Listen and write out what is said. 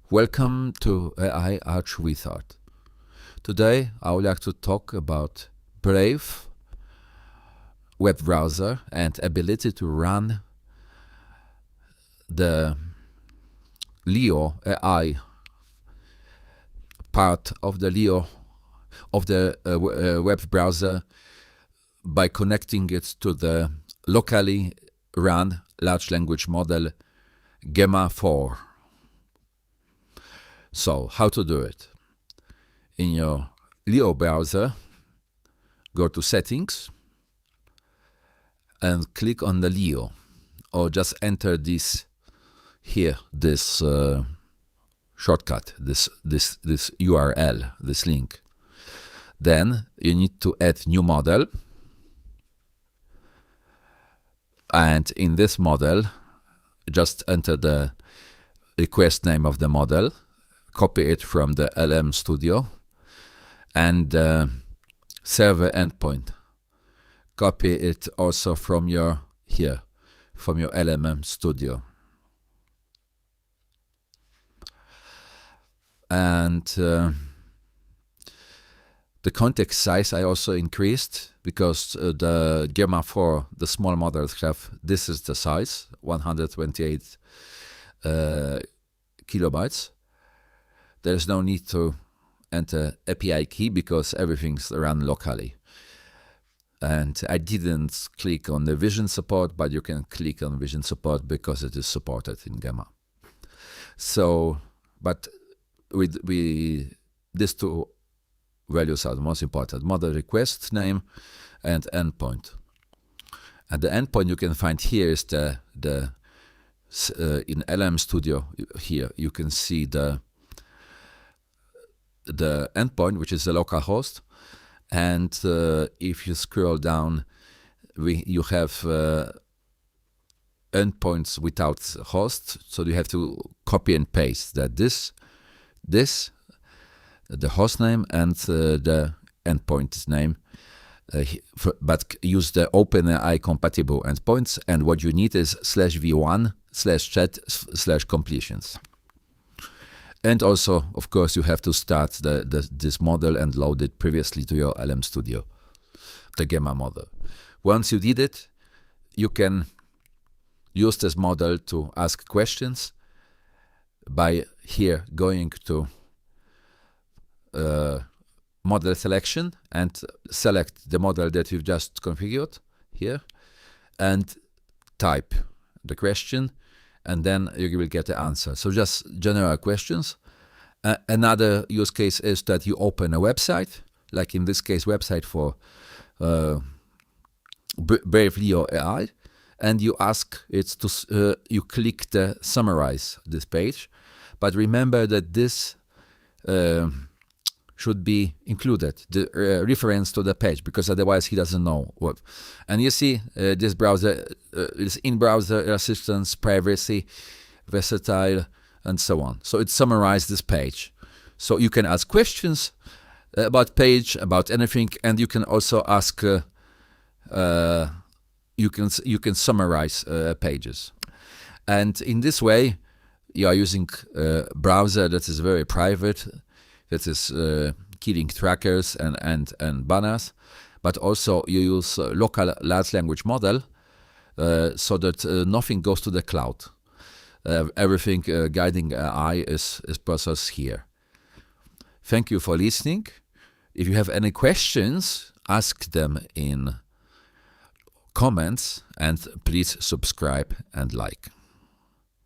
Welcome to AI Arch Wizard. Today I would like to talk about Brave web browser and ability to run the Leo AI part of the web browser by connecting it to the locally run large language model Gemma 4. So, how to do it? In your Leo browser, go to Settings and click on the Leo, or just enter this shortcut, this URL, this link. Then you need to add new model, and in this model, just enter the request name of the model, copy it from the LLM Studio, and server endpoint. Copy it also from your LLM Studio. And the context size I also increased because the Gemma 4, the small models have, this is the size, 128 kilobytes. There's no need to enter API key because everything's run locally. And I didn't click on the vision support, but you can click on vision support because it is supported in Gemma. So, but these two values are the most important: model request name and endpoint. And the endpoint you can find here is in LLM Studio. Here you can see the endpoint, which is the local host, and if you scroll down, you have endpoints without host, so you have to copy and paste that the host name and the endpoint name, but use the OpenAI-compatible endpoints, and what you need is /v1/chat/completions. And also, of course, you have to start this model and load it previously to your LLM Studio, the Gemma model. Once you did it, you can use this model to ask questions by here going to model selection and select the model that you've just configured here and type the question, and then you will get the answer. So just general questions. Another use case is that you open a website, like in this case, website for Brave Leo AI, and you ask it to, you click the summarize this page, but remember that this should be included, the reference to the page, because otherwise he doesn't know what. And you see this browser is in-browser assistance, privacy, versatile, and so on. So it summarizes this page. So you can ask questions about page, about anything, and you can also ask, you can summarize pages. And in this way, you are using a browser that is very private, that is killing trackers and banners, but also you use local large language model so that nothing goes to the cloud. Everything guiding AI is processed here. Thank you for listening. If you have any questions, ask them in comments, and please subscribe and like.